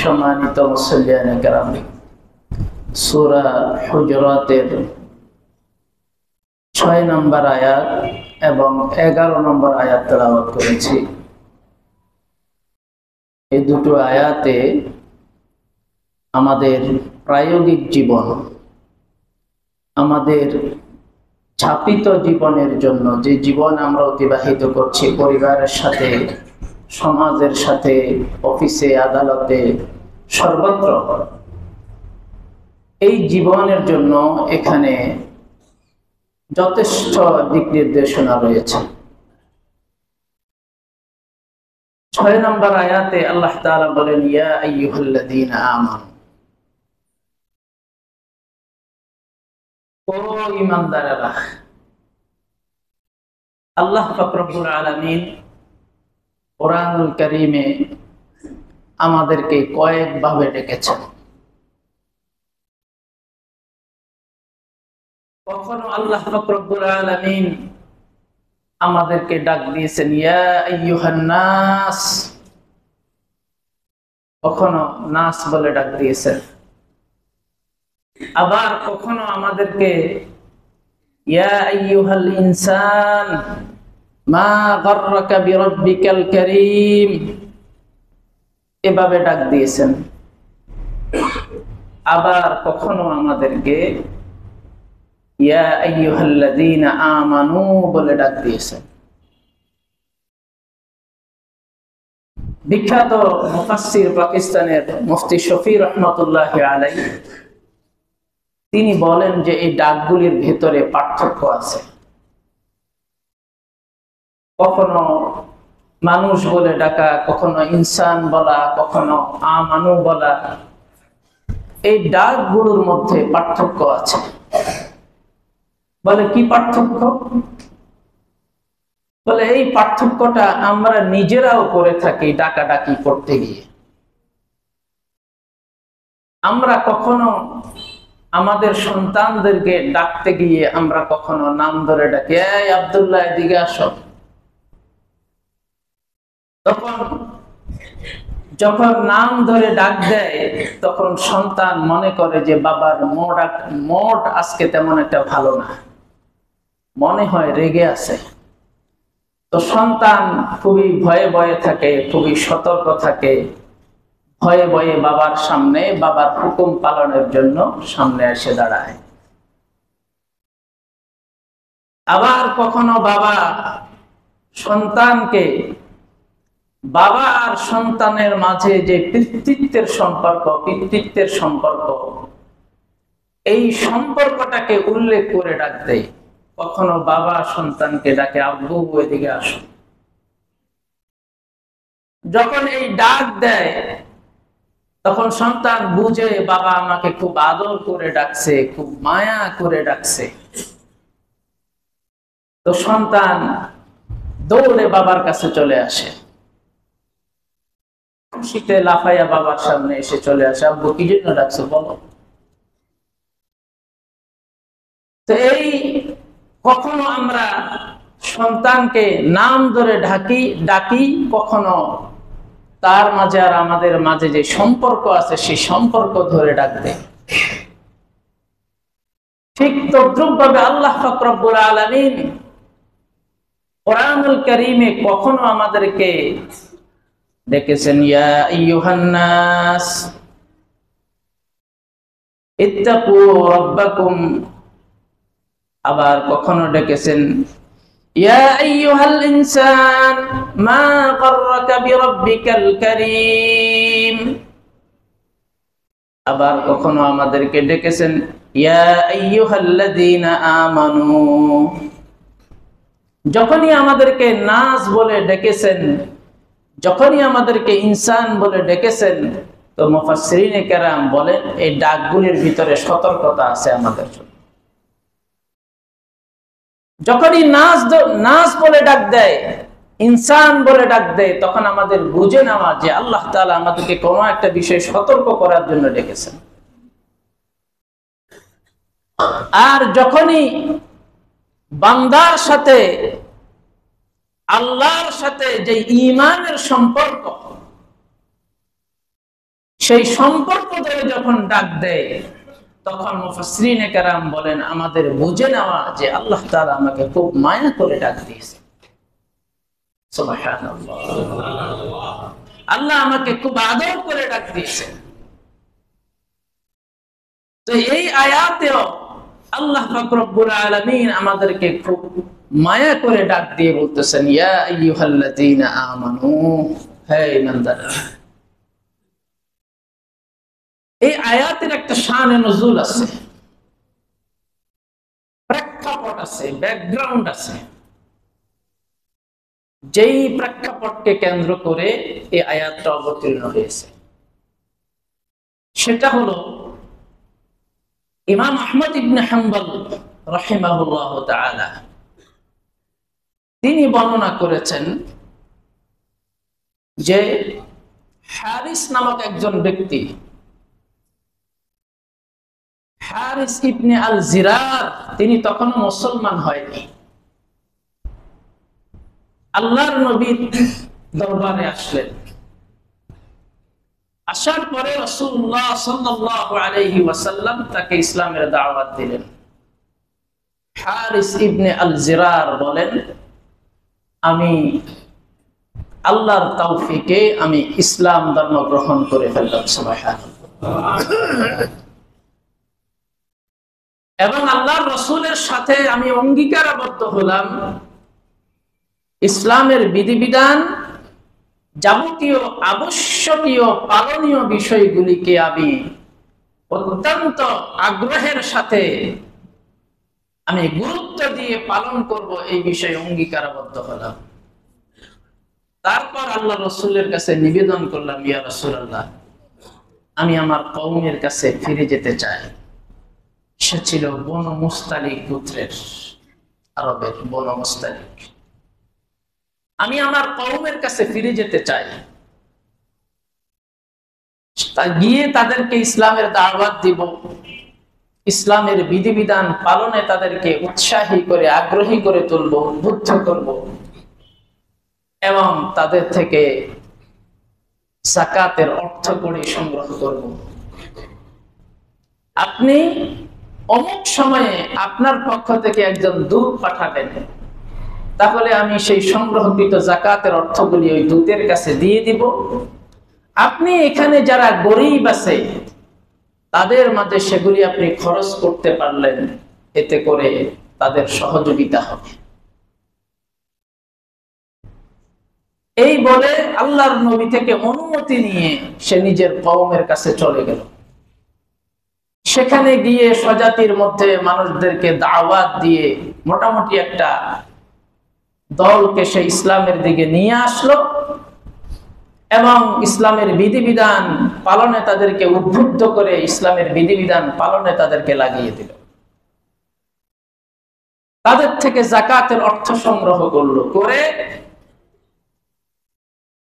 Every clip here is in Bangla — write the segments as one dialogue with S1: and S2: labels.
S1: সম্মানিত মুসল্লিয়ানে কেরাম, সূরা হুজুরাতের 6 নম্বর আয়াত এবং 11 নম্বর আয়াত তেলাওয়াত করেছি। এই দুটো আয়াতে আমাদের প্রায়োগিক জীবন, আমাদের ছাপিত জীবনের জন্য, যে জীবন আমরা অতিবাহিত করছি পরিবারের সাথে, সমাজের সাথে, অফিসে, আদালতে, সর্বত্র, এই জীবনের জন্য এখানে যথেষ্ট দিক নির্দেশনা রয়েছে। 6 নম্বর আয়াতে আল্লাহ তাআলা বলেন, ইয়া আইয়ুহাল্লাযীনা আমানু, ও ঈমানদারেরা। আল্লাহ পাক রব্বুল আলামিন কোরআনুল কারীমে আমাদেরকে কয়েকভাবে ডেকেছেন। কখনো আল্লাহ পাক রব্বুল আলামিন আমাদেরকে ডাক দিয়েছেন ইয়া আইয়ুহান নাস, কখনো নাস বলে ডাক দিয়েছেন। আবার কখনো আমাদেরকে ইয়া আইয়ুহাল ইনসান মা গাররাকা বিরাব্বিকাল কারীম এভাবে ডাক দিয়েছেন। আবার কখনো আমাদেরকে ইয়া আইয়ুহাল্লাযীনা আমানু বলে ডাক দিয়েছেন। বিখ্যাত মুফাসসির পাকিস্তানের মুফতি শফি রহমাতুল্লাহি আলাইহি তিনি বলেন যে এই ডাকগুলির ভেতরে পার্থক্য আছে। কখনো মানুষ বলে ডাকা, কখনো ইনসান বলা, কখনো আমানু বলা, এই ডাকগুলোর মধ্যে পার্থক্য আছে। বলে কি পার্থক্য? বলে এই পার্থক্যটা আমরা নিজেরাও করে থাকি ডাকাডাকি করতে গিয়ে। আমরা কখনো আমাদের সন্তানদেরকে ডাকতে গিয়ে আমরা কখনো নাম ধরে ডাকি, এই আব্দুল্লাহ এদিকে আসো। তখন যখন নাম ধরে ডাক দেয় তখন সন্তান মনে করে যে বাবার মোড আজকে তেমন একটা ভালো না, মনে হয় রেগে আছে। তো সন্তান খুবই ভয়ে ভয়ে থাকে, খুবই সতর্ক থাকে, ভয়ে ভয়ে বাবার সামনে, বাবার হুকুম পালনের জন্য সামনে এসে দাঁড়ায়। আবার কখনো বাবা সন্তানকে, বাবা আর সন্তানের মাঝে যে পিতৃত্বের সম্পর্ক, এই সম্পর্কটাকে উল্লেখ করে ডাক দেয়। কখনো বাবা সন্তানকে ডাকে, আব্বু এদিকে আসো। যখন এই ডাক দেয় তখন সন্তান বুঝে বাবা আমাকে খুব আদর করে ডাকছে, খুব মায়া করে ডাকছে। তো সন্তান দৌড়ে বাবার কাছে চলে আসে, খুশিতে লাফাইয়া বাবার সামনে এসে চলে আসে, আব্বু কি জন্য ডাকছো বলো। তো এই কখনো আমরা সন্তানকে নাম ধরে ডাকি, কখনো তার মাঝে আর আমাদের মাঝে যে সম্পর্ক আছে সেই সম্পর্ক ধরে ডাক দেয়। ঠিক তদ্রুপ ভাবে আল্লাহ পাক রব্বুল আলামিন কোরআনুল কারীমে কখনো আমাদেরকে ডেকেছেন ইয়া আইয়ুহান নাস ইত্তাকু রাব্বাকুম, আবার কখনো ডেকেছেন ইয়া আইয়ুহাল ইনসান মা গাররাকা বিরাব্বিকাল কারীম, আবার কখনো আমাদেরকে ডেকেছেন ইয়া আইয়ুহাল্লাযীনা আমানু। যখনই আমাদেরকে নাস বলে ডেকেছেন, যখনই আমাদেরকে ইনসান বলে ডেকেছেন, তো মুফাসসিরিনে কেরাম বলেন এই ডাকগুলির ভিতরে সতর্কতা আছে আমাদের জন্য। যখনই নাস বলে ডাক দেয়, ইনসান বলে ডাক দেয়, তখন আমাদের বুঝে নেওয়া যে আল্লাহ তাআলা আমাদেরকে কোনো একটা বিষয়ে সতর্ক করার জন্য ডেকেছেন। আর যখনই বান্দার সাথে আল্লাহর সাথে যে ঈমানের সম্পর্ক, সেই সম্পর্ক ধরে যখন ডাক দেয় তখন মুফাসসিরিনে কেরাম বলেন আমাদের বুঝে নেওয়া যে আল্লাহ তাআলা আমাকে খুব মায়া করে ডাক দিয়েছে। সুবহানাল্লাহ, আল্লাহ আমাকে খুব আদর করে ডাক দিয়েছে। তো এই আয়াতেও আল্লাহ পাক রব্বুল আলামিন আমাদেরকে খুব মায়া করে ডাক দিয়ে বলতেছেন, ইয়া আইয়ুহাল্লাযীনা আমানু, হে ঈমানদাররা। এই আয়াতের একটা শানে নুজুল আছে, প্রেক্ষাপট আছে, ব্যাকগ্রাউন্ড আছে। যেই প্রেক্ষাপটকে কেন্দ্র করে এই আয়াতটা অবতীর্ণ হয়েছে সেটা হলো ইমাম আহমদ ইবনে হাম্বল রাহিমাহুল্লাহ তাআলা তিনি বর্ণনা করেছেন যে হারিস নামক একজন ব্যক্তি, হারিস ইবনে আল জিরার, তিনি তখনও মুসলমান হয়নি। আল্লাহর নবীর দরবারে আসলেন। আসার পরে রাসূলুল্লাহ সাল্লাল্লাহু আলাইহি ওয়াসাল্লাম তাকে ইসলামের দাওয়াত দিলেন। হারিস ইবনে আল জিরার বলেন, আমি আল্লাহর তৌফিকে আমি ইসলাম ধর্ম গ্রহণ করে ফেললাম। সুবহানাল্লাহ। এবং আল্লাহর রাসূলের সাথে আমি অঙ্গীকারাবদ্ধ হলাম ইসলামের বিধিবিধান, যাবতীয় আবশ্যকীয় পালনীয় বিষয়গুলিকে আমি অত্যন্ত আগ্রহের সাথে আমি গুরুত্ব দিয়ে পালন করব, এই বিষয়ে অঙ্গীকারাবদ্ধ হলাম। তারপর আল্লাহ রাসূলের কাছে নিবেদন করলাম, ইয়া রাসূলুল্লাহ, আমি আমার কওমের কাছে ফিরে যেতে চাই। সে ছিল বনু মুস্তালিক গোত্রের, আরবের বনু মুস্তালিক। আমি আমার কওমের কাছে ফিরে যেতে চাই। গিয়ে তাদেরকে ইসলামের দাওয়াত দিব, ইসলামের বিধিবিধান পালনে তাদেরকে উৎসাহী করে আগ্রহী করে তুলব, উদ্বুদ্ধ করব এবং তাদের থেকে যাকাতের অর্থ করে সংগ্রহ করব। আপনি অমুক সময়ে আপনার পক্ষ থেকে একজন দূত পাঠাবেন, তাহলে আমি সেই সংগ্রহকৃত যাকাতের অর্থগুলি ওই দূতের কাছে দিয়ে দিব। আপনি এখানে যারা গরীব আছে তাদের মাঝে সেগুলি আপনি খরচ করতে পারলেন, এতে করে তাদের সহযোগিতা হবে। এই বলে আল্লাহর নবী থেকে অনুমতি নিয়ে সে নিজের কওমের কাছে চলে গেল। সেখানে গিয়ে স্বজাতির মধ্যে মানুষদেরকে দাওয়াত দিয়ে মোটামুটি একটা দলকে সে ইসলামের দিকে নিয়ে আসলো এবং ইসলামের বিধিবিধান পালনে তাদেরকে উদ্বুদ্ধ করে ইসলামের বিধিবিধান পালনে তাদেরকে লাগিয়ে দিল। তাদের থেকে যাকাতের অর্থ সংগ্রহ করলো, করে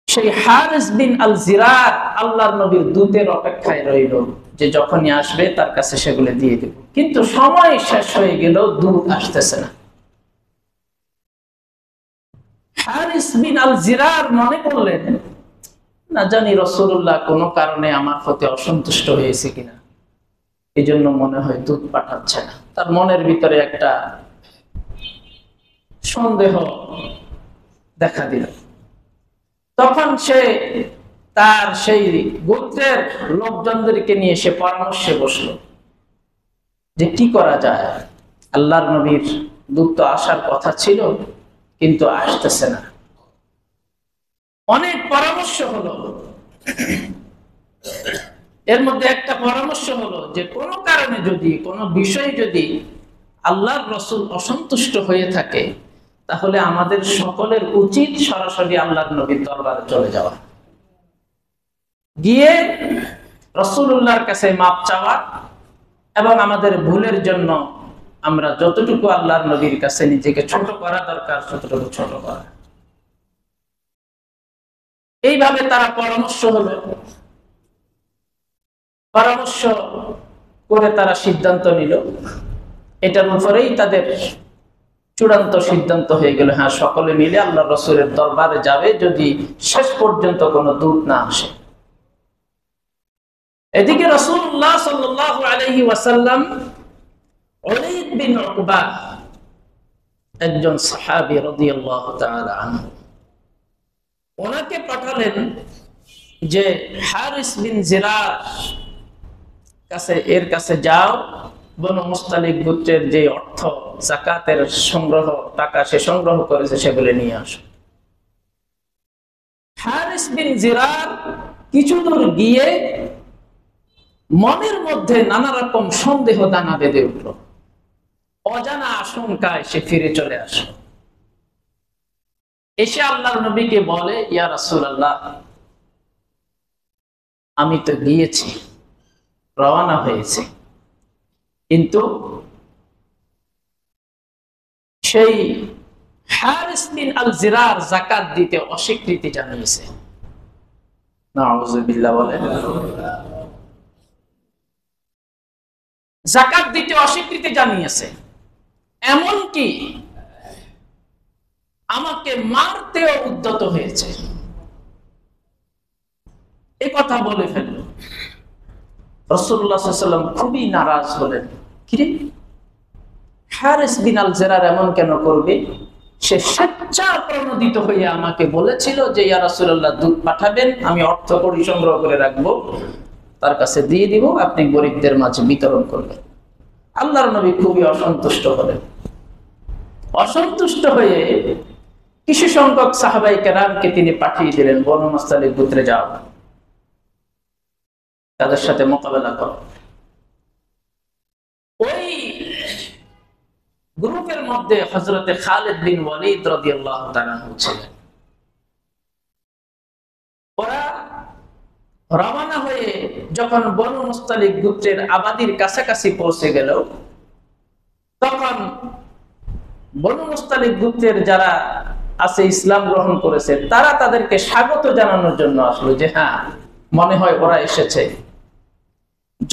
S1: সেই হারিস বিন আল জিরার আল্লাহর নবীর দূতের অপেক্ষায় রইল যে যখনই আসবে তার কাছে সেগুলো দিয়ে দেব। কিন্তু সময় শেষ হয়ে গেল, দূত আসতেছে না। হারিস বিন আল জিরার মনে করলেন, না জানি রাসূলুল্লাহ কোনো কারণে আমার প্রতি অসন্তুষ্ট হয়েছে কিনা, এই জন্য মনে হয় দূত পাঠাচ্ছে না। তার মনের ভিতরে একটা সন্দেহ দেখা দিল। তখন সে তার সেই গোত্রের লোকজনদেরকে নিয়ে সে পরামর্শে বসলো যে কি করা যায়। আল্লাহর নবীর দূত তো আসার কথা ছিল কিন্তু আসতেছে না। অনেক পরামর্শ হলো, এর মধ্যে একটা পরামর্শ হলো যে কোনো কারণে যদি কোনো বিষয় যদি আল্লাহর রাসূল অসন্তুষ্ট হয়ে থাকে তাহলে আমাদের সকলের উচিত সরাসরি আল্লাহর নবীর দরবারে চলে যাওয়া, গিয়ে রাসূলুল্লাহর কাছে মাপ চাওয়া এবং আমাদের ভুলের জন্য আমরা যতটুকু আল্লাহর নবীর কাছে নিজেকে ছোট করা দরকার ততটুকু ছোট করা। এইভাবে তারা পরামর্শ হলো, পরামর্শ করে তারা সিদ্ধান্ত নিল। এটার উপরেই তাদের চূড়ান্ত সিদ্ধান্ত হয়ে গেল, হ্যাঁ সকলে মিলে আল্লাহ রাসূলের দরবারে যাবে যদি শেষ পর্যন্ত কোনো দূত না আসে। এদিকে রাসূলুল্লাহ সাল্লাল্লাহু আলাইহি ওয়াসাল্লাম ওলীদ বিন উকবা একজন সাহাবী রাদিয়াল্লাহু তাআলা আনহু, ওনাকে পাঠালেন যে হারিস বিন জিরার কাছে যাও, বনু মুস্তালিক গোত্রের যে অর্থ যাকাতের সংগ্রহ টাকা সে সংগ্রহ করেছে সেগুলো নিয়ে আসো। হারিস বিন জিরার কিছু দূর গিয়ে মনের মধ্যে নানা রকম সন্দেহ দানা বেঁধে উঠল, অজানা আশঙ্কায় সে ফিরে চলে আসলো। এসে আল্লাহর নবীকে বলে, ইয়া রাসূলুল্লাহ, আমি তো গিয়েছি, রওনা হয়েছে, কিন্তু সেই হারিস বিন আল জিরার যাকাত দিতে অস্বীকৃতি জানিয়েছে। নাউযুবিল্লাহ বলেন। যাকাত দিতে অস্বীকৃতি জানিয়েছে, এমনকি আমাকে মারতেও উদ্যত হয়েছে। এই কথা বলে ফেলল। রাসূলুল্লাহ সাল্লাল্লাহু আলাইহি ওয়াসাল্লাম খুবই নারাজ হলেন। কিরে, হারিস বিন আল জিরার এমন কেন করবে? সে স্বেচ্ছাপ্রণোদিত হয়ে আমাকে বলেছিল যে ইয়া রাসূলুল্লাহ, দুধ পাঠাবেন, আমি অর্থ কড়ি সংগ্রহ করে রাখবো, তার কাছে দিয়ে দিব, আপনি গরিবদের মাঝে বিতরণ করবেন। আল্লাহর নবী খুবই অসন্তুষ্ট হলেন। অসন্তুষ্ট হয়ে কিছু সংখ্যক সাহাবায়ে কেরামকে তিনি পাঠিয়ে দিলেন, বনু মুস্তালিক গোত্রে যাও, তাদের সাথে মোকাবেলা করো। ওই গ্রুপের মধ্যে হযরতে খালিদ বিন ওয়ালিদ রাদিয়াল্লাহু তাআলা ছিলেন। ওরা রওনা হয়ে যখন বনু মুস্তালিক গোত্রের আবাদির কাছাকাছি পৌঁছে গেল, তখন বনু মুস্তালিক গোত্রের যারা আছে ইসলাম গ্রহণ করেছে তারা তাদেরকে স্বাগত জানানোর জন্য আসলো, যে হ্যাঁ, মনে হয় ওরা এসেছে।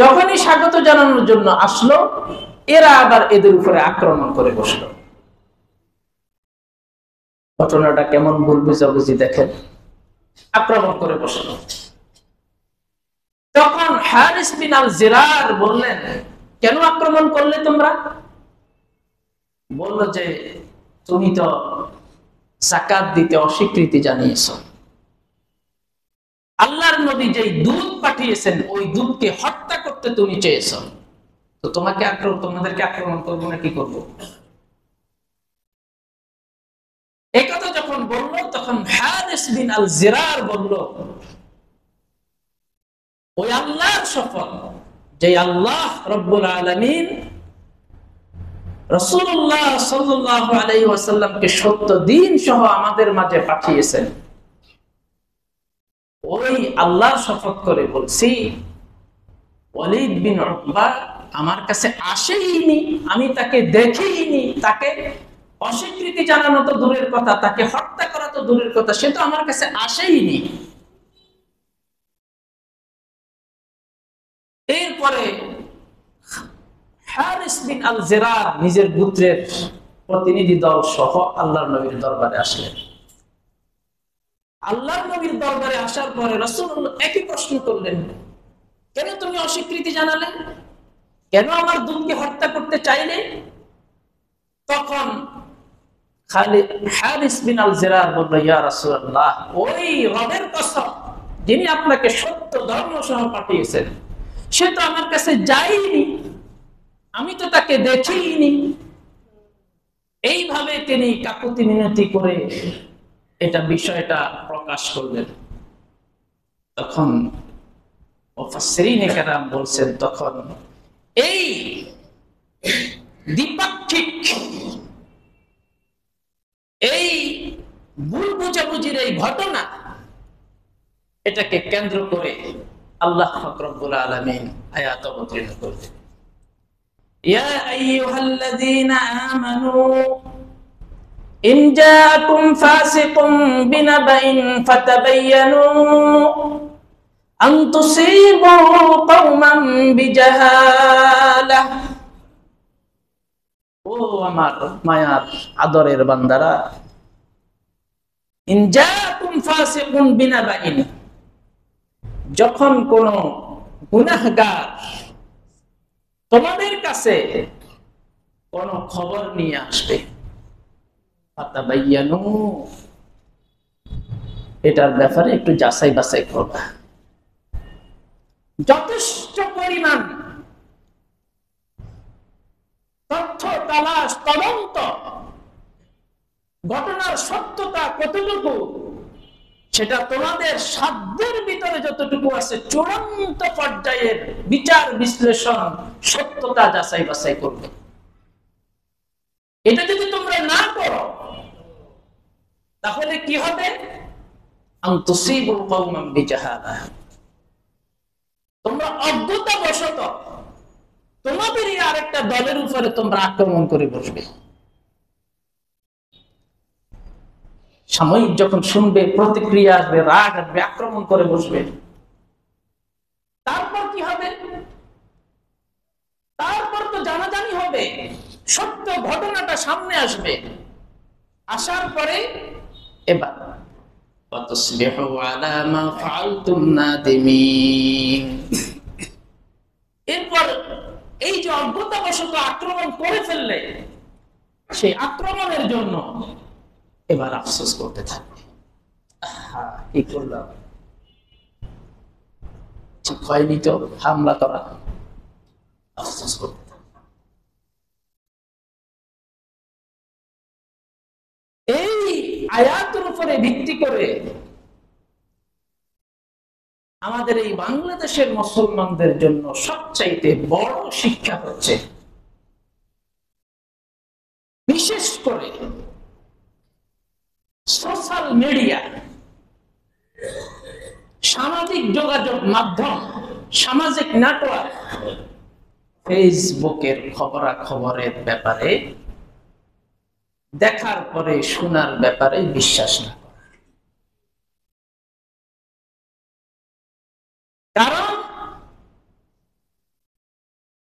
S1: যখনই স্বাগত জানানোর জন্য আসলো, এরা আবার এদের উপরে আক্রমণ করে বসলো। ঘটনাটা কেমন ভুল বুঝাবুঝি দেখেন। আক্রমণ করে বসলো। তখন হারিস বিন আল জিরার বললেন, কেন আক্রমণ করলে তোমরা? বলল যে তুমি তো যাকাত দিতে অস্বীকৃতি জানিয়েছো, আল্লাহর নবী যেই দুধ পাঠিয়েছেন ওই দুধকে হত্যা করতে তুমি চেয়েছো, তো তোমাদেরকে আক্রমণ করবো না কি করবো? এই কথা যখন বলল, তখন হারিস বিন আল জিরার বলল, ওই আল্লাহর শপথ, যে আল্লাহ রব্বুল আলামিন রাসূলুল্লাহ সাল্লাল্লাহু আলাইহি ওয়াসাল্লামকে সত্য দ্বীন সহ আমাদের মাঝে পাঠিয়েছেন, ওই আল্লাহর শপথ করে বলছি, ওলীদ বিন উকবা আমার কাছে আসেইনি, আমি তাকে দেখিনি, তাকে অস্বীকৃতি জানানো তো দূরের কথা, তাকে হত্যা করা তো দূরের কথা, সে তো আমার কাছে আসেইনি। এরপরে হারিস বিন আল জিরার নিজের গোত্রের প্রতিনিধি দল সহ আল্লাহর নবীর দরবারে আসলেন। আল্লাহর নবীর দরবারে আসার পরে রাসূলুল্লাহ একই প্রশ্ন করলেন, কেন তুমি অস্বীকৃতি জানালে? কেন আমার দুধকে হত্যা করতে চাইলে? তখন হারিস বিন আল জিরার বলল, ইয়া রাসূলুল্লাহ, ওই রবের কসম যিনি আপনাকে সত্য ধর্ম সহ পাঠিয়েছেন, সে তো আমার কাছে যায়নি, আমি তো তাকে দেখিনি। এইভাবে তিনি কাকুতি মিনতি করে এটা বিষয়টা প্রকাশ করলেন। তখন মুফাসসিরিনে কেরাম বলছেন, তখন এই দ্বিপাক্ষিক এই ভুল বুঝাবুঝির এই ঘটনা, এটাকে কেন্দ্র করে আল্লাহ রব্বুল আলামিন আয়াত অবতীর্ণ করলেন, ইয়া আইয়ুহাল্লাযীনা আমানু ইন জাআকুম ফাসিকুম বিনাবাইন ফাতাবায়ানু আন তুসিবু কওমান বিজাহালাহ। ও আমার মায়ার আদরের বান্দারা, ইন জাআকুম ফাসিকুম বিনাবাইন, যখন কোন গুনাহগার তোমাদের কাছে কোন খবর নিয়ে আসবে, ফাতাবায়ানু, এটার ব্যাপারে একটু যাচাই বাছাই করবা। যথেষ্ট পরিমাণ তথ্য তালাশ তদন্ত, ঘটনার সত্যতা কতটুকু সেটা তোমাদের সাধ্যের ভিতরে যতটুকু আছে চূড়ান্ত পর্যায়ের বিচার বিশ্লেষণ সত্যতা যাচাই বাছাই করবে। এটা যদি তোমরা না করো তাহলে কি হবে? আনতুসিবু কওমান বিজাহালা, তোমরা অজ্ঞতাবশত তোমাদেরই আরেকটা দলের উপরে তোমরা আক্রমণ করে বসবে। সাময়িক যখন শুনবে, প্রতিক্রিয়া আসবে, রাগ আসবে, আক্রমণ করে বসবে। তারপর কি হবে? তারপর তো জানাজানি হবে, সত্য ঘটনাটা সামনে আসবে। আসার পরে এবার ফাতাসবিহু আলা মা ফাআলতুম নাদিমিন, এরপর এই যে অজ্ঞতাবশত আক্রমণ করে ফেললে সেই আক্রমণের জন্য এবার আফসোস করতে থাকবে, কি করলাম, ঠিক হয়নি তো হামলা করা, আফসোস করতে থাকবে। এই আয়াতের উপরে ভিত্তি করে আমাদের এই বাংলাদেশের মুসলমানদের জন্য সবচাইতে বড় শিক্ষা হচ্ছে, বিশেষ করে সোশ্যাল মিডিয়া, সামাজিক যোগাযোগ মাধ্যম, সামাজিক নেটওয়ার্ক, ফেসবুকের খবরাখবরের ব্যাপারে, দেখার পরে শোনার ব্যাপারে বিশ্বাস না করা। কারণ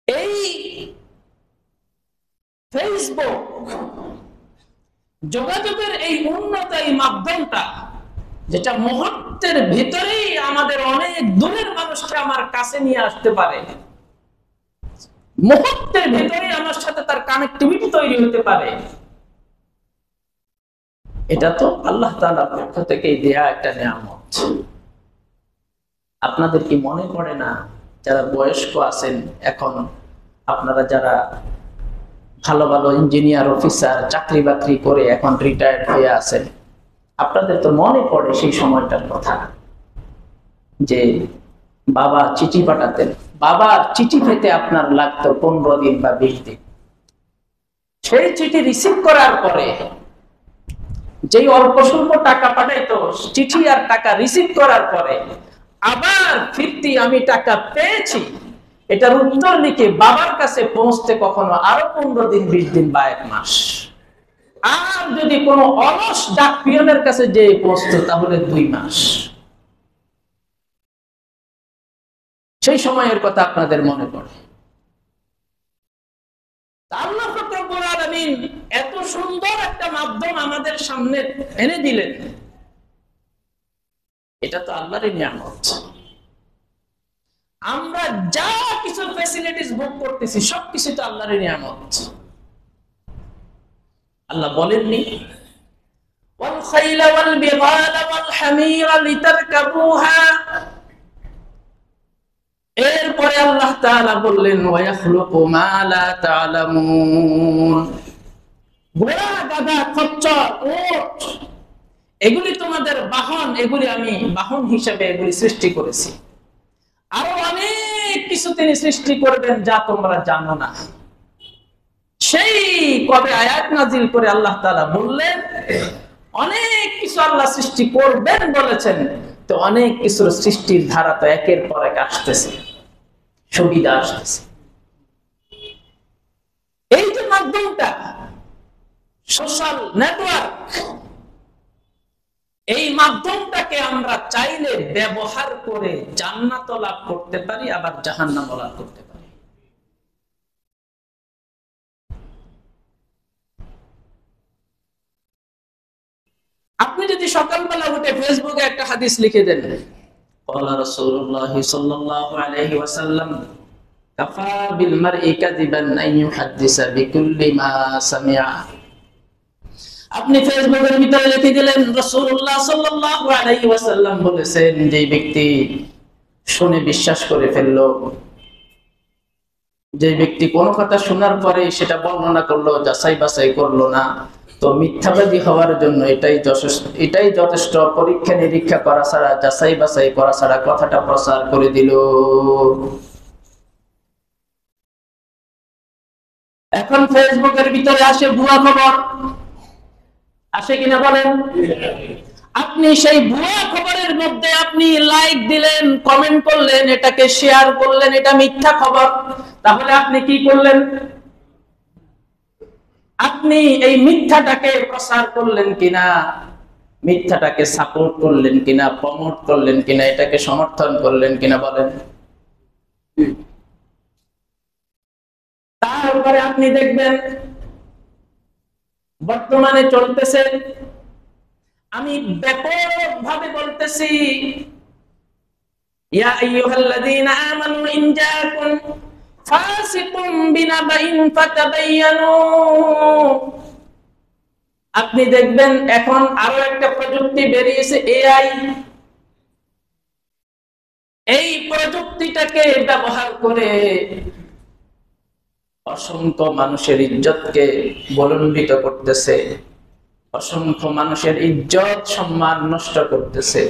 S1: এই ফেসবুক যোগাযোগের এই উন্নত এই মাধ্যমটা, যেটা মুহূর্তের ভিতরেই আমাদের অনেক দূরের মানুষকে আমার কাছে নিয়ে আসতে পারে, মুহূর্তের ভিতরেই আমার সাথে তার কানেক্টিভিটি তৈরি হতে পারে, এটা তো আল্লাহ তাআলার পক্ষ থেকে দেয়া একটা নিয়ামত। আপনাদের কি মনে পড়ে না, যারা বয়স্ক আছেন, এখন আপনারা যারা ভালো ভালো ইঞ্জিনিয়ার, অফিসার, চাকরি বাকরি করে এখন রিটায়ার্ড হয়ে আছেন, আপনাদের তো মনে পড়ে সেই সময়টার কথা, যে বাবা চিঠি পাঠাতেন, বাবার চিঠি পেতে আপনার লাগতো 15 দিন বা 20 দিন। সেই চিঠি রিসিভ করার পরে যেই অল্প স্বল্প টাকা পাঠাইতো, চিঠি আর টাকা রিসিভ করার পরে আবার ফিরতি আমি টাকা পেয়েছি এটার উত্তর লিখে বাবার কাছে পৌঁছতে কখনো আরো 15 দিন, 20 দিন বা 1 মাস। আর যদি কোনো অলস ডাক পিয়নের কাছে যে পৌঁছতো তাহলে 2 মাস। সেই সময়ের কথা আপনাদের মনে পড়ে? আল্লাহ রাব্বুল আলামিন এত সুন্দর একটা মাধ্যম আমাদের সামনে এনে দিলেন, এটা তো আল্লাহরই নিয়ামত। আমরা যা কিছু ফ্যাসিলিটিস ভোগ করতেছি সবকিছু তো আল্লাহরই নিয়ামত। আল্লাহ বলেননি ওয়াল খাইলা ওয়াল বিগালা ওয়াল হামিরা লিতারকাবুহা, এরপরে আল্লাহ তাআলা বললেন ওয়া ইয়াখলুকু মা লা তা'লামুন, ঘোড়া, গাধা, খচ্চর, উট, এগুলি তোমাদের বাহন, এগুলি আমি বাহন হিসেবে এগুলি সৃষ্টি করেছি। আরো অনেক কিছু তিনি সৃষ্টি করবেন যা তোমরা জানো না। সেই কবে আয়াত নাজিল করে আল্লাহ তাআলা বললেন অনেক কিছু আল্লাহ সৃষ্টি করবেন বলেছেন, তো অনেক কিছুর সৃষ্টির ধারা তো একের পর এক আসতেছে, সুবিধা আসতেছে। এই যে মাধ্যমটা সোশ্যাল নেটওয়ার্ক, এই মাধ্যমটাকে আমরা চাইলে ব্যবহার করে জান্নাত লাভ করতে পারি, আবার জাহান্নাম লাভ করতে পারি। আপনি যদি সকালবেলা উঠে ফেসবুকে একটা হাদিস লিখে দেন, قال رسول الله صلى الله عليه وسلم كفى بالمرء كذبا أن يحدث بكل ما سمع আপনি ফেসবুকের ভিতরে লিখে দিলেন রাসূলুল্লাহ সাল্লাল্লাহু আলাইহি ওয়াসাল্লাম বলেছেন, যে ব্যক্তি শুনে বিশ্বাস করে ফেললো, যে ব্যক্তি কোনো কথা শোনার পরে সেটা বর্ণনা করলো, যাচাই বাছাই করলো না, তো মিথ্যাবাদী হওয়ার জন্য এটাই যথেষ্ট। পরীক্ষা নিরীক্ষা করা ছাড়া, যাচাই বাছাই করা ছাড়া কথাটা প্রচার করে দিল। এখন ফেসবুকের ভিতরে আসে ভুয়া খবর, আসে কিনা বলেন? আপনি সেই ভুয়া খবরের মধ্যে আপনি লাইক দিলেন, কমেন্ট করলেন, এটাকে শেয়ার করলেন, এটা মিথ্যা খবর। তাহলে আপনি কি করলেন? আপনি এই মিথ্যাটাকে প্রচার করলেন কিনা, মিথ্যাটাকে সাপোর্ট করলেন কিনা, প্রমোট করলেন কিনা, এটাকে সমর্থন করলেন কিনা বলেন? তারপরে আপনি দেখবেন বর্তমানে চলতেছে, আমি ব্যাপকভাবে বলতেছি, ইয়া আইয়ুহাল্লাযীনা আমানু ইন জাআকুম ফাসিকুম বিনাবাইন ফাতাবায়ানু। আপনি দেখবেন এখন আরো একটা প্রযুক্তি বেরিয়েছে, এআই। এই প্রযুক্তিটাকে ব্যবহার করে অসংখ্য মানুষের ইজ্জতকে বলম্বিত করতেছে, অসংখ্য মানুষের ইজ্জত সম্মান নষ্ট করতেছে।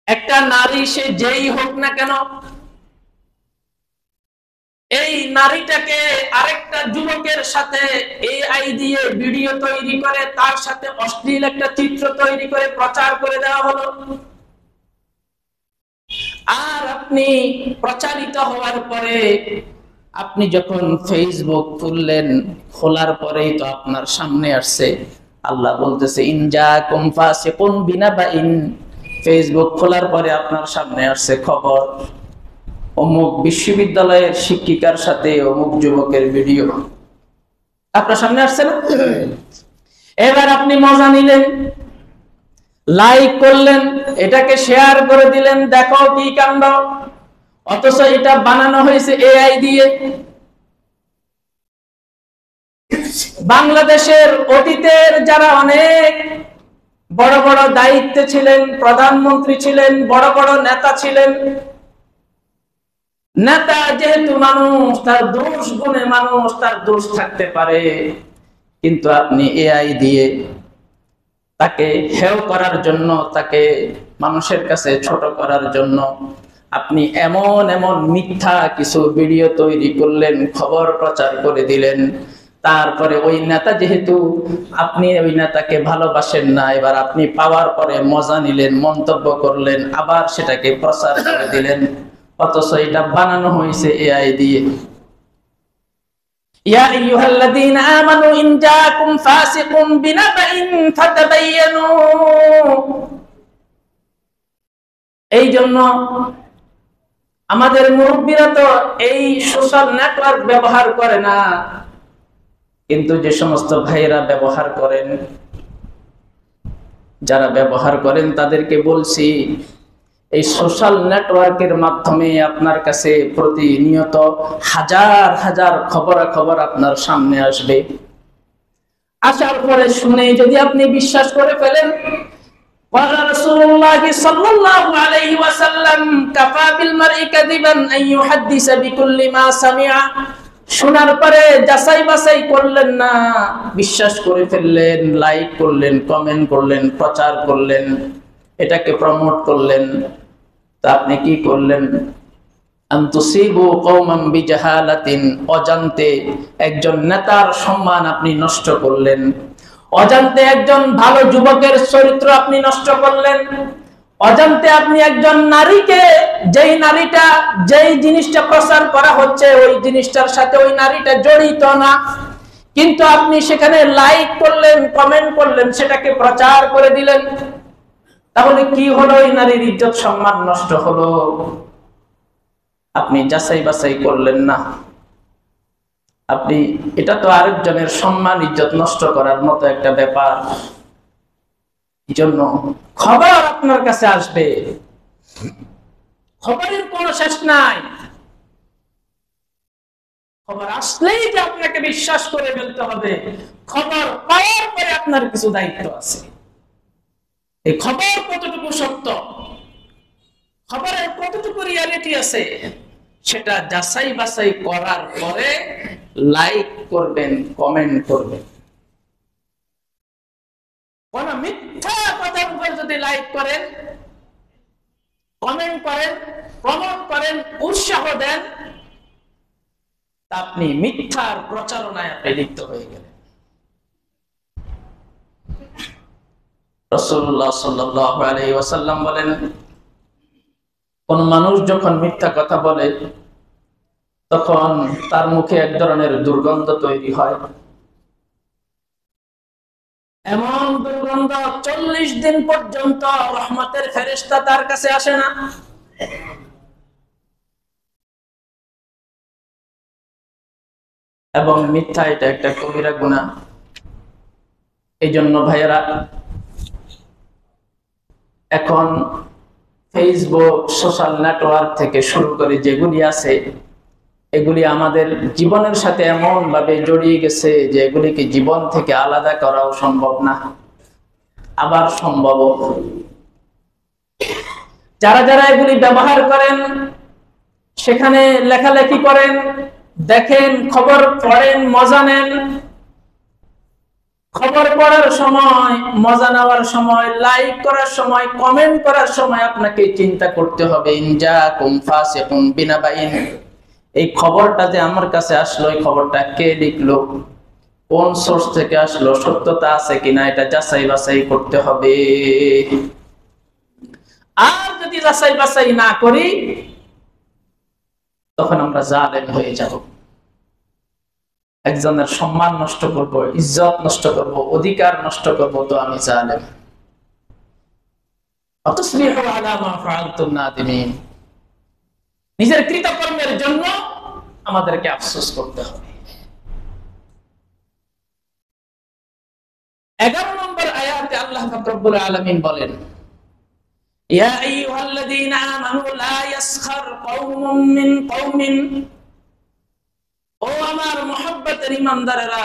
S1: একটা নারী, সে যেই হোক না কেন, এই নারীটাকে আরেকটা যুবকের সাথে এআই দিয়ে ভিডিও তৈরি করে, তার সাথে অশ্লীল একটা চিত্র তৈরি করে প্রচার করে দেওয়া হলো। আর আপনি প্রচারিত হওয়ার পরে আপনি যখন ফেসবুক খুললেন, খোলার পরেই তো আপনার সামনে আসছে, আল্লাহ বলতেছে ইন জাআকুম ফাসিকুন বিনাবাইন। ফেসবুক খোলার পরে আপনার সামনে আসছে খবর, অমুক বিশ্ববিদ্যালয়ের শিক্ষিকার সাথে অমুক যুবকের ভিডিও আপনার সামনে আসছে না? এবার আপনি মজা নিলেন, লাইক করলেন, এটাকে শেয়ার করে দিলেন, দেখো কি কাণ্ড। অথচ এটা বানানো হয়েছে এআই দিয়ে। বাংলাদেশের অতীতের যারা অনেক বড় বড় দায়িত্বে ছিলেন, প্রধানমন্ত্রী ছিলেন, বড় বড় নেতা ছিলেন, নেতা যেহেতু মানুষ, তার দোষ গুণে মানুষ, তার দোষ থাকতে পারে, কিন্তু আপনি এআই দিয়ে তাকে হেয় করার জন্য, তাকে মানুষের কাছে ছোট করার জন্য আপনি এমন এমন মিথ্যা কিছু ভিডিও তৈরি করলেন, খবর প্রচার করে দিলেন। তারপরে ওই নেতা, যেহেতু আপনি ওই নেতাকে ভালোবাসেন না, এবার আপনি পাওয়ার পরে মজা নিলেন, মন্তব্য করলেন, আবার সেটাকে প্রচার করে দিলেন। অথচ এটা বানানো হয়েছে এআই দিয়ে। ইয়া আইয়ুহাল্লাযীনা আমানু ইন জাআকুম ফাসিকুম বিনাবাইন ফাতাবায়ানু। এই জন্য আমাদের মুরব্বীরা তো এই সোশ্যাল নেটওয়ার্ক ব্যবহার করে না, কিন্তু যে সমস্ত ভাইয়েরা ব্যবহার করেন, যারা ব্যবহার করেন তাদেরকে বলছি, এই সোশ্যাল নেটওয়ার্কের মাধ্যমে আপনার কাছে প্রতিনিয়ত হাজার হাজার খবরাখবর আপনার সামনে আসবে। আসার পরে শুনে যদি আপনি বিশ্বাস করে ফেলেন, قال رسول الله صلى الله عليه وسلم كفى بالمرء كذبا أن يحدث بكل ما سمع। শোনার পরে যাচাই বাছাই করলেন না, বিশ্বাস করে ফেললেন, লাইক করলেন, কমেন্ট করলেন, প্রচার করলেন, এটাকে প্রমোট করলেন। তা আপনি কি করলেন? আনতুসিবু কওমান বিজাহালাতিন। অজান্তে একজন নেতার সম্মান আপনি নষ্ট করলেন, অজান্তে একজন ভালো যুবকের চরিত্র আপনি নষ্ট করলেন, অজান্তে আপনি একজন নারীকে, যেই নারীটা, যেই জিনিসটা প্রচার করা হচ্ছে ওই জিনিসটার সাথে ওই নারীটা জড়িত না, কিন্তু আপনি সেখানে লাইক করলেন, কমেন্ট করলেন, সেটাকে প্রচার করে দিলেন। তাহলে কি হলো? ওই নারীর ইজ্জত সম্মান নষ্ট হলো। আপনি যাচাই বাছাই করলেন না। আপনি, এটা তো আরেকজনের সম্মান ইজ্জত নষ্ট করার মতো একটা ব্যাপার। এই জন্য খবর আপনার কাছে আসবে, খবরের কোনো শেষ নাই। খবর আসলেই যে আপনাকে বিশ্বাস করে ফেলতে হবে, খবর পাওয়ার পরে আপনার কিছু দায়িত্ব আছে। এই খবর কতটুকু সত্য, খবরের কতটুকু রিয়ালিটি আছে, সেটা যাচাই বাছাই করার পরে লাইক করবেন, কমেন্ট করবেন। কোন মিথ্যা কথার উপর যদি লাইক করেন, কমেন্ট করেন, প্রমোট করেন, উৎসাহ দেন, আপনি মিথ্যার প্রচারণায় আপনি লিপ্ত হয়ে গেলেন। রাসূলুল্লাহ সাল্লাল্লাহু আলাইহি ওয়াসাল্লাম বলেন, কোন মানুষ যখন মিথ্যা কথা বলে তখন তার মুখে এক ধরনের দুর্গন্ধ তৈরি হয়। এমন দুর্গন্ধ 40 দিন পর্যন্ত রহমতের ফেরেশতা তার কাছে আসে না। এবং মিথ্যা এটা একটা কবিরা গুনাহ। এই জন্য ভাইয়েরা, এখন ফেসবুক, সোশ্যাল নেটওয়ার্ক থেকে শুরু করে যেগুলি আছে, এগুলি আমাদের জীবনের সাথে এমন ভাবে জড়িয়ে গেছে যে এগুলিকে জীবন থেকে আলাদা করাও সম্ভব না, আবার সম্ভব। যারা যারা এগুলি ব্যবহার করেন, সেখানে লেখালেখি করেন, দেখেন, খবর পড়েন, মজা নেন, খবর পড়ার সময়, মজা নেওয়ার সময়, লাইক করার সময়, কমেন্ট করার সময় আপনাকে চিন্তা করতে হবে, ইনজাকুম ফাসিকুম বিনাবাইন, এই খবরটা যে আমার কাছে আসলো, এই খবরটা কে লিখলো, কোন সোর্স থেকে আসলো, সত্যতা আছে কিনা, এটা যাচাই বাছাই করতে হবে। আর যদি যাচাই বাছাই না করি, তখন আমরা জালেম হয়ে যাব। একজনের সম্মান নষ্ট করব, ইজ্জত নষ্ট করব, অধিকার নষ্ট করব, তো আমি জালেম। অতসবিহু আলা মা ফাআলতুম নাদিমিন, নিজের কৃতকর্মের জন্য আমাদেরকে আফসোস করতে হবে। 11 নম্বর আয়াতে আল্লাহ পাক রব্বুল আলামিন বলেন, ইয়া আইয়ুহাল্লাযীনা আমানু লা ইয়াসখার কওমুম মিন কওমিন, ও আমার মুহাব্বতের ঈমানদারেরা,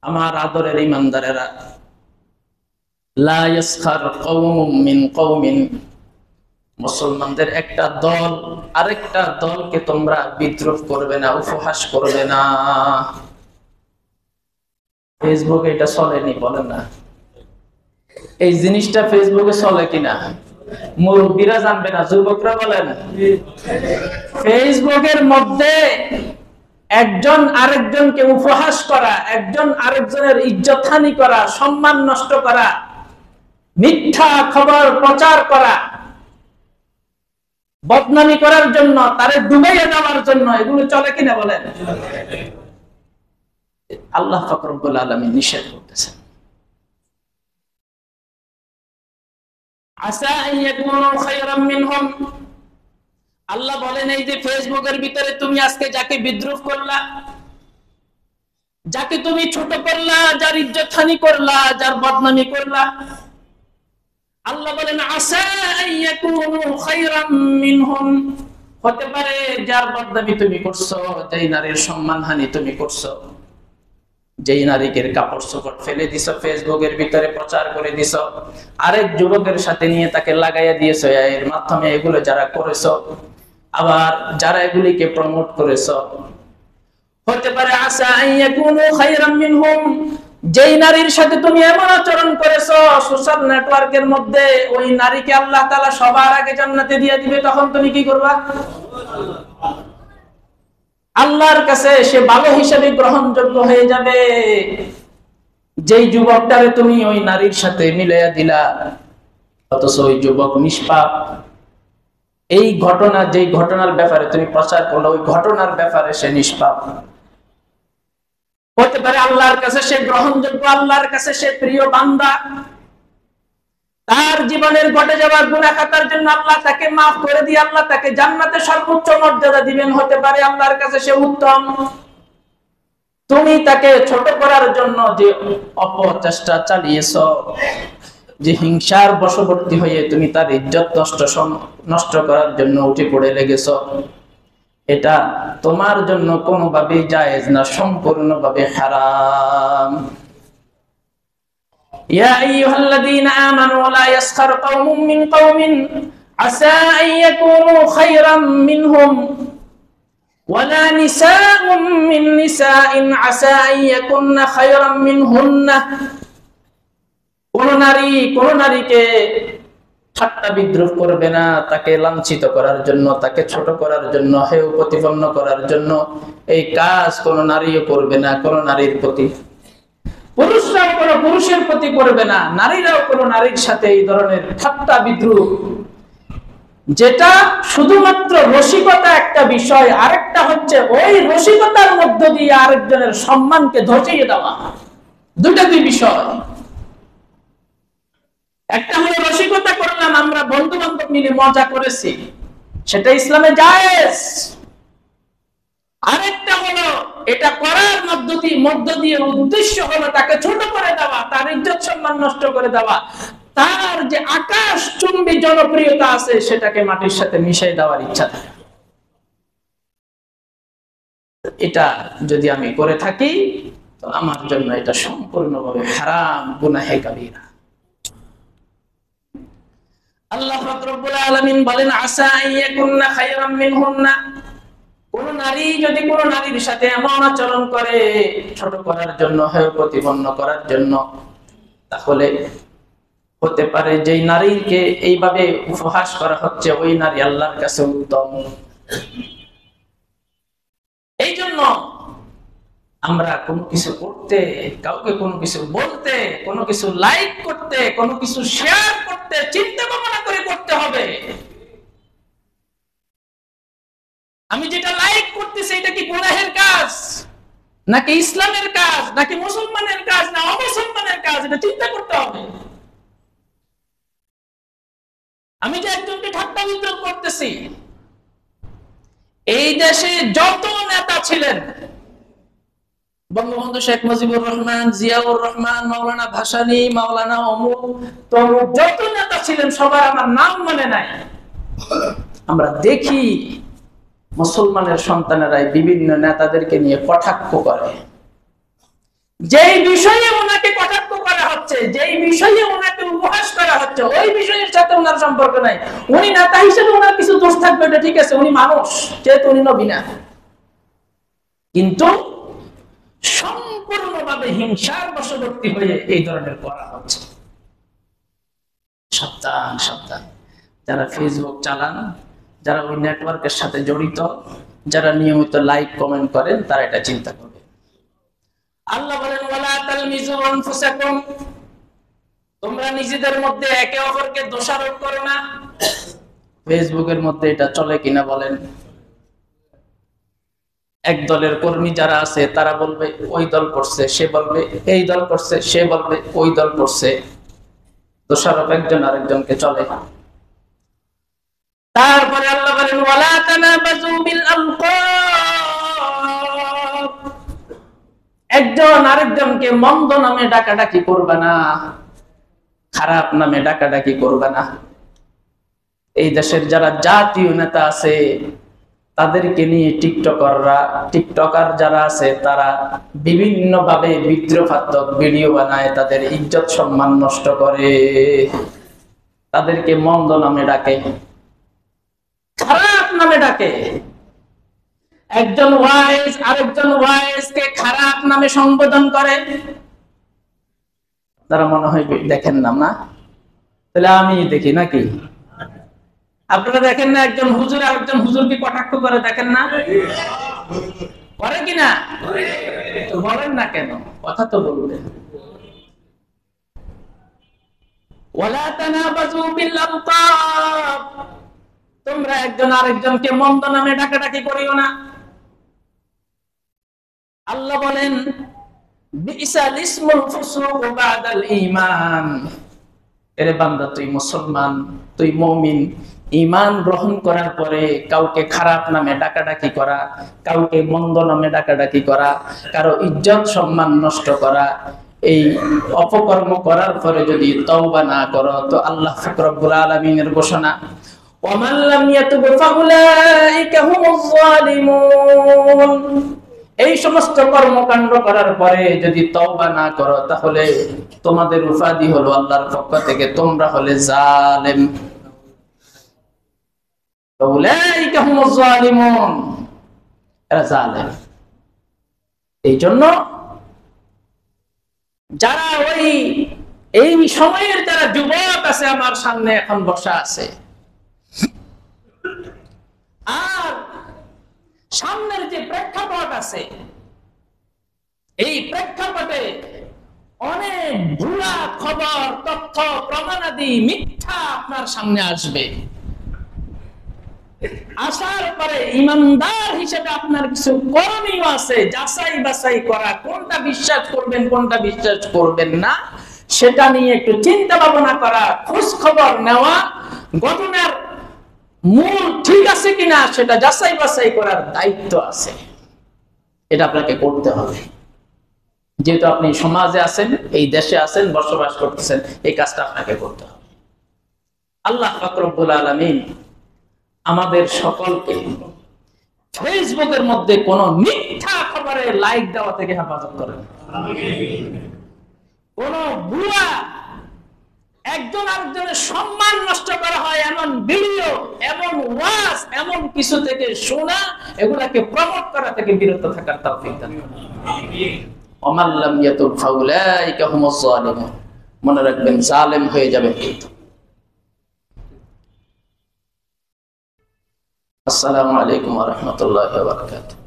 S1: আমার আদরের ঈমানদারেরা, লা ইয়াসখার কওমুম মিন কওমিন, মুসলমানদের একটা দল আরেকটা দলকে তোমরা বিদ্রোহ করবে না, উপহাস করবে না। ফেসবুকে এটা চলেনি, বলেন না? এই জিনিসটা ফেসবুকে চলে কিনা মুরব্বীরা জানবে না, যুবকরা বলেন। ফেসবুকের মধ্যে একজন আরেকজনকে উপহাস করা, একজন আরেকজনের ইজ্জতহানি করা, সম্মান নষ্ট করা, মিথ্যা খবর প্রচার করা, বদনামি করার জন্য, তারে ডুবাইয়া দেওয়ার জন্য, এগুলো চলে কিনা বলেন? আল্লাহ পাক রব্বুল আলামিন নিষেধ করতেছেন। আসা আন ইয়াকুনু খায়রাম মিনহুম, আল্লাহ বলেন, এই যে ফেসবুকের ভিতরে তুমি আজকে যাকে বিদ্রোহ করলা, যাকে তুমি ছোট করলা, যার ইজ্জতহানি করলা, যার বদনামি করলা, আল্লাহ বলেন আসা আন ইয়াকুনু খায়রাম মিনহুম, হতে পারে যার বদনামি তুমি করছো, যেই নারীর সম্মানহানি তুমি করছো, যেই নারীকে কাপড় চোপড় ফেলে দিছো, ফেসবুকের ভিতরে প্রচার করে দিছো, আরেক যুবকের সাথে নিয়ে তাকে লাগাইয়া দিয়েছো, এর মাধ্যমে এগুলো যারা করেছো, আবার যারা এগুলিকে প্রমোট করেছো, হতে পারে আসা আন ইয়াকুনু খায়রাম মিনহুম, যেই নারীর সাথে তুমি এমন আচরণ করেছো সোশ্যাল নেটওয়ার্কের মধ্যে, ওই নারীকে আল্লাহ তাআলা সবার আগে জান্নাতে দিয়ে দিবে, তখন তুমি কি করবা? আল্লাহর কাছে সে ভালো হিসেবে গ্রহণযোগ্য হয়ে যাবে। যেই যুবকটারে তুমি ওই নারীর সাথে মিলাইয়া দিলা, অথচ ওই যুবক নিষ্পাপ, এই ঘটনা, যেই ঘটনার ব্যাপারে তুমি প্রচার করলো, ওই ঘটনার ব্যাপারে সে নিষ্পাপ। হতে পারে আল্লাহর কাছে সে গ্রহণযোগ্য, আল্লাহর কাছে সে প্রিয় বান্দা, তার জীবনের ঘটে যাওয়ার গুনাহ খাতার জন্য আল্লাহ তাকে মাফ করে দিয়ে আল্লাহ তাকে জান্নাতে সর্বোচ্চ মর্যাদা দিবেন। হতে পারে আল্লাহর কাছে সে উত্তম, তুমি তাকে ছোট করার জন্য যে অপচেষ্টা চালিয়েছ, যে হিংসার বশবর্তী হয়ে তুমি তার ইজ্জত নষ্ট করার জন্য উঠে পড়ে লেগেছ, এটা তোমার জন্য কোনোভাবেই জায়েজ না, সম্পূর্ণভাবে হারাম। ইয়া আইয়ুহাল্লাযীনা আমানু লা ইয়াসখার কওমুম মিন কওমিন আসা আন ইয়াকুনু খায়রাম মিনহুম ওয়ালা নিসাউম মিন নিসাইন আসা আন ইয়াকুননা খায়রাম মিনহুন্না। কোন নারীকে ঠাট্টা বিদ্রুপ করবে না, তাকে লাঞ্ছিত করার জন্য, তাকে ছোট করার জন্য, হেয় প্রতিপন্ন করার জন্য এই কাজ কোন নারীও করবে না। কোন নারীর প্রতি, পুরুষরাও কোন পুরুষের প্রতি করবে না, নারীরাও কোন নারীর সাথে এই ধরনের ঠাট্টা বিদ্রুপ, যেটা শুধুমাত্র রসিকতা একটা বিষয়, আরেকটা হচ্ছে ওই রসিকতার মধ্য দিয়ে আরেকজনের সম্মানকে ধসিয়ে দেওয়া। দুই বিষয়। একটা হলো রসিকতা করলাম, আমরা বন্ধু বান্ধব মিলে মজা করেছি, সেটা ইসলামে জায়েজ। আরেকটা হলো এটা করার মধ্য দিয়ে উদ্দেশ্য হলো তাকে ছোট করে দেওয়া, তার ইজ্জত সম্মান নষ্ট করে দেওয়া, তার যে আকাশ চুম্বী জনপ্রিয়তা আছে সেটাকে মাটির সাথে মিশিয়ে দেওয়ার ইচ্ছা থাকে। এটা যদি আমি করে থাকি তো আমার জন্য এটা সম্পূর্ণভাবে হারাম, গুনাহে কাবীরা। আল্লাহ রাব্বুল আলামিন বলেন আসা আইয়াকুন্না খায়রাম মিনহুন্না। কোন নারী যদি কোন নারীর সাথে এমন আচরণ করে ছোট করার জন্য, হেয় প্রতিপন্ন করার জন্য, তাহলে হতে পারে যেই নারীকে এইভাবে উপহাস করা হচ্ছে ওই নারী আল্লাহর কাছে উত্তম। এই জন্য আমরা কোনো কিছু করতে, কাউকে কোনো কিছু বলতে, কোনো কিছু লাইক করতে, কোনো কিছু শেয়ার করতে চিন্তা ভাবনা করে করতে হবে। আমি যেটা লাইক করতেছি এটা কি গুনাহের কাজ, নাকি ইসলামের কাজ, নাকি মুসলমানের কাজ, না অমুসলমানের কাজ, এটা চিন্তা করতে হবে। আমি যে একজনকে ঠাট্টা বিদ্রুপ করতেছি, এই দেশে যত নেতা ছিলেন, বঙ্গবন্ধু শেখ মুজিবুর রহমান, জিয়াউর রহমান, মাওলানা ভাসানী, মাওলানা অমুক তমুক, যত নেতা ছিলেন সবার আমার নাম মনে নাই। আমরা দেখি মুসলমানের সন্তানেরাই বিভিন্ন নেতাদেরকে নিয়ে কটাক্ষ করে। যেই বিষয়ে ওনাকে কটাক্ষ করা হচ্ছে, যেই বিষয়ে ওনাকে উপহাস করা হচ্ছে, ওই বিষয়ের সাথে ওনার সম্পর্ক নাই। উনি নেতা হিসেবে ওনার কিছু দোষ থাকবে, এটা ঠিক আছে, উনি মানুষ, যেহেতু উনি নবী না। কিন্তু সম্পূর্ণভাবে হিংসার বশবর্তী হয়ে এই ধরনের করা হচ্ছে। সাবধান সাবধান, যারা ফেসবুক চালান, যারা ওই নেটওয়ার্কের সাথে জড়িত, যারা নিয়মিত লাইক কমেন্ট করেন, তারা এটা চিন্তা করবে। আল্লাহ বলেন ওয়ালা তালমিজু আনফুসাকুম, তোমরা নিজেদের মধ্যে একে অপরকে দোষারোপ করো না। ফেসবুকের মধ্যে এটা চলে কিনা বলেন? এক দলের কর্মী যারা আছে তারা বলবে ওই দল করছে, সে বলবে এই দল করছে, সে বলবে ওই দল করছে, দোষারোপ একজন আরেকজনকে চলে। তারপরে আল্লাহ বলেন ওয়ালা তানাবাজু বিল আলকাব, একজন আরেকজনকে মন্দ নামে ডাকাডাকি করবে না, খারাপ নামে ডাকাডাকি করবে না। এই দেশের যারা জাতীয় নেতা আছে তাদেরকে নিয়ে টিকটকার যারা আছে তারা বিভিন্ন ভাবে বিদ্রোহাত্মক ভিডিও বানায়, তাদের ইজ্জত সম্মান নষ্ট করে, তাদেরকে মন্দ নামে ডাকে, খারাপ নামে ডাকে। একজন ওয়াইজ আরেকজন ওয়াইজকে খারাপ নামে সম্বোধন করে। তারা মনে হয় দেখেন না, তাহলে আমি দেখি নাকি? আপনারা দেখেন না একজন হুজুর আরেকজন হুজুরকে কটাক্ষ করে, দেখেন না? করে কিনা? তো বলেন না কেন? কথা তো বলবেন। ওয়ালা তানাবাজু বিল আলকাব, তোমরা একজন আরেকজনকে মন্দ নামে ডাকাডাকি করিও না। আল্লাহ বলেন বিসাল ইসমুল ফুসুক বাদাল ঈমান, এরে বান্দা তুই মুসলমান, তুই মুমিন, ঈমান গ্রহণ করার পরে কাউকে খারাপ নামে ডাকাডাকি করা, কাউকে মন্দ নামে ডাকাডাকি করা, কারো ইজ্জত সম্মান নষ্ট করা, এই অপকর্ম করার পরে যদি তওবা না করো তো আল্লাহ পাক রব্বুল আলামিনের ঘোষণা, ওয়ামান লাম ইয়াতুব ফাউলাইকা হুমুজ জালিমুন। এই সমস্ত কর্মকাণ্ড করার পরে যদি তওবা না করো তাহলে তোমাদের উপাধি হলো আল্লাহর পক্ষ থেকে তোমরা হলে জালেম। ফাউলাইকা হুমুজ জালিমুন, এরা জালেম। এই জন্য যারা এই সময়ের যারা যুবক আছে আমার সামনে এখন বসা আছে, আর সামনের যে প্রেক্ষাপট আছে, এই প্রেক্ষাপটে অনেক ভুয়া খবর, তথ্য, প্রমাণাদি মিথ্যা আপনার সামনে আসবে। আসার পরে ইমানদার হিসেবে আপনার কিছু করণীয় আছে, যাচাই বাছাই করা, কোনটা বিশ্বাস করবেন কোনটা বিশ্বাস করবেন না সেটা নিয়ে একটু চিন্তা ভাবনা করা, খোঁজ খবর নেওয়া, ঘটনার মূল ঠিক আছে কিনা সেটা যাচাই বাছাই করার দায়িত্ব আছে। এটা আপনাকে করতে হবে, যেহেতু আপনি সমাজে আছেন, এই দেশে আছেন, বসবাস করতেছেন, এই কাজটা আপনাকে করতে হবে। আল্লাহ পাক রব্বুল আলামিন আমাদের সকলকে ফেসবুকের মধ্যে কোনো মিথ্যা খবরে লাইক দেওয়া থেকে হেফাজত করেন। কোন ভুয়া, একজন আরেকজনের সম্মান নষ্ট করা হয় এমন ভিডিও, এমন ওয়াজ, এমন কিছু থেকে শোনা, এগুলাকে প্রমোট করা থেকে বিরত থাকার তৌফিক দান করুন। ওয়ামান লাম ইয়াতুব ফাউলাইকা হুমুজ জালিমুন। মনে রাখবেন, জালেম হয়ে যাবেন কিন্তু। আসসালামু আলাইকুম ওয়া রাহমাতুল্লাহি ওয়া বারাকাতুহু।